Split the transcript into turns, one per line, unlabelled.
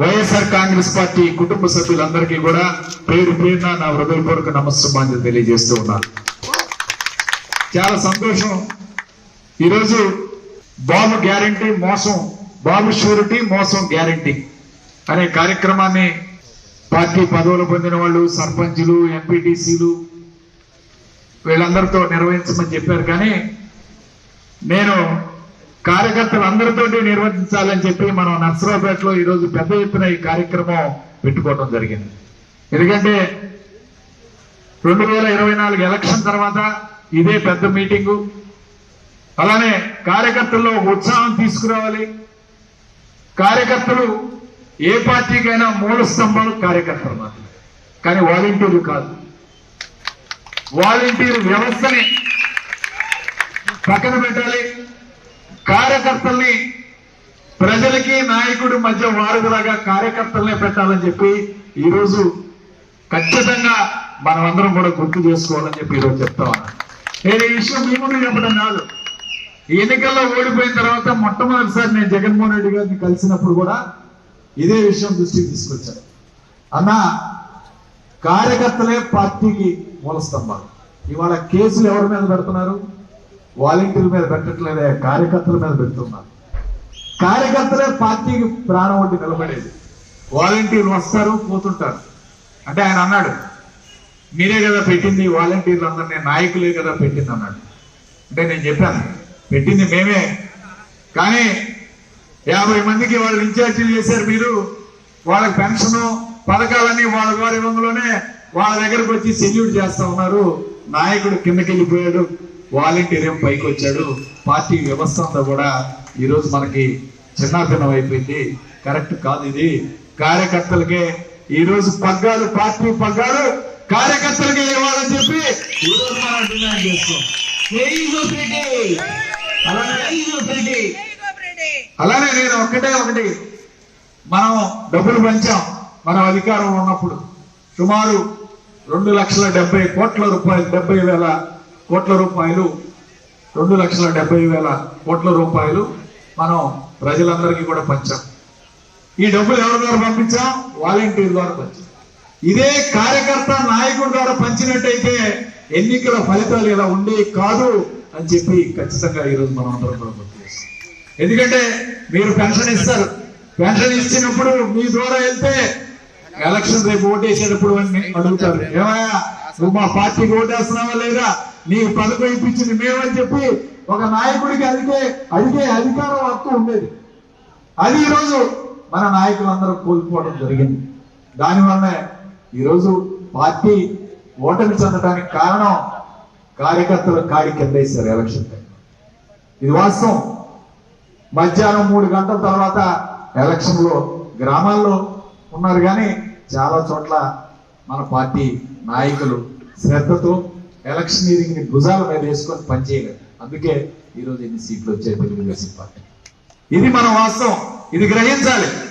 YSR Congress party కుటుంబ సభ్యులందరికీ కూడా పేరు పేరున నా హృదయపూర్వక నమస్సుమాంజలి తెలియజేస్తూ ఉన్నాను. చాలా సంతోషం. ఈరోజు బాబు గ్యారంటీ మోసం, బాబు షూరిటీ మోసం గ్యారంటీ అనే కార్యక్రమాన్ని పార్టీ పదవులు పొందిన వాళ్ళు, సర్పంచులు, ఎంపీటీసీలు వీళ్ళందరితో నిర్వహించమని చెప్పారు. కానీ నేను కార్యకర్తలందరితో నిర్వహించాలని చెప్పి మనం నర్సరావుపేటలో ఈరోజు పెద్ద ఎత్తున ఈ కార్యక్రమం పెట్టుకోవడం జరిగింది. ఎందుకంటే 2024 ఎలక్షన్ తర్వాత ఇదే పెద్ద మీటింగు. అలానే కార్యకర్తల్లో ఉత్సాహం తీసుకురావాలి. కార్యకర్తలు ఏ పార్టీకైనా మూల స్తంభాలు కార్యకర్తలు మాత్రమే, కానీ వాలంటీర్లు కాదు. వాలంటీర్ వ్యవస్థని పక్కన పెట్టాలి. కార్యకర్తల్ని ప్రజలకి నాయకుడి మధ్య వారధిలాగా కార్యకర్తలనే పెట్టాలని చెప్పి ఈరోజు ఖచ్చితంగా మనమందరం కూడా గుర్తు చేసుకోవాలని చెప్పి ఈరోజు చెప్తా ఉన్నాను. నేను ఈ విషయం మీ ముందు చెప్పడం కాదు. ఎన్నికల్లో ఓడిపోయిన తర్వాత మొట్టమొదటిసారి నేను జగన్మోహన్ రెడ్డి గారిని కలిసినప్పుడు కూడా ఇదే విషయం దృష్టికి తీసుకొచ్చాను. అన్న, కార్యకర్తలే పార్టీకి మూల స్తంభాలు. ఇవాళ కేసులు ఎవరి మీద పెడుతున్నారు? వాలంటీర్ల మీద పెట్టట్లేదే, కార్యకర్తల మీద పెడుతున్నారు. కార్యకర్తలే పార్టీకి ప్రాణం వంటి నిలబడేది. వాలంటీర్లు వస్తారు, పోతుంటారు. అంటే ఆయన అన్నాడు, మీరే కదా పెట్టింది వాలంటీర్లు అందరినీ, నాయకులే కదా పెట్టింది అన్నాడు. అంటే నేను చెప్పాను, పెట్టింది మేమే, కానీ 50 మందికి వాళ్ళు ఇన్ఛార్జీలు చేశారు మీరు. వాళ్ళకి పెన్షన్ పథకాలన్నీ వాళ్ళ వారి వంగలోనే వాళ్ళ దగ్గరకు వచ్చి సెల్యూట్ చేస్తా ఉన్నారు. నాయకుడు కిందకి వెళ్ళిపోయాడు, వాలంటీర్ ఏం పైకి వచ్చాడు. పార్టీ వ్యవస్థ అంతా కూడా ఈరోజు మనకి చిన్నాభిన్నం అయిపోయింది. కరెక్ట్ కాదు ఇది. కార్యకర్తలకే ఈరోజు పగ్గాలు, పార్టీ పగ్గాలు కార్యకర్తలకే ఇవ్వాలని చెప్పి ఈరోజు మనం డిమాండ్ చేస్తాం. అలానే నేను ఒకటి, మనం డబ్బులు పంచాం. మనం అధికారం ఉన్నప్పుడు సుమారు 2,70,000 కోట్ల రూపాయలు, 70,000 కోట్ల రూపాయలు, 2,70,000 కోట్ల రూపాయలు మనం ప్రజలందరికీ కూడా పంచాం. ఈ డబ్బులు ఎవరి ద్వారా పంపించాం? వాలంటీర్ ద్వారా పంచాం. ఇదే కార్యకర్త నాయకుడి ద్వారా పంచినట్టయితే ఎన్నికల ఫలితాలు ఇలా ఉండేవి కాదు అని చెప్పి ఖచ్చితంగా ఈరోజు మనం అందరం కూడా గుర్తు చేస్తాం. ఎందుకంటే మీరు పెన్షన్ ఇస్తారు, పెన్షన్ ఇచ్చినప్పుడు మీ ద్వారా వెళ్తే ఎలక్షన్ రేపు ఓటేసేటప్పుడు అడుగుతారు, ఏమయ్యా నువ్వు మా పార్టీకి ఓటేస్తున్నావా లేదా, నీకు పథకం ఇప్పించింది మేమని చెప్పి ఒక నాయకుడికి అడిగే అధికారం హక్కు ఉండేది. అది ఈరోజు మన నాయకులందరూ కోల్పోవడం జరిగింది. దానివల్లనే ఈరోజు పార్టీ ఓటమి చెందడానికి కారణం కార్యకర్తలు కాడి కింద వేశారు ఎలక్షన్ టైం. ఇది వాస్తవం. మధ్యాహ్నం 3 గంటల తర్వాత ఎలక్షన్ లో గ్రామాల్లో ఉన్నారు, కానీ చాలా చోట్ల మన పార్టీ నాయకులు శ్రద్ధతో ఎలక్షనీరింగ్ ని భుజాల మీద వేసుకొని పనిచేయలేదు. అందుకే ఈరోజు ఎన్ని సీట్లు వచ్చాయి తెలుగుదేశం పార్టీ. ఇది మన వాస్తవం, ఇది గ్రహించాలి.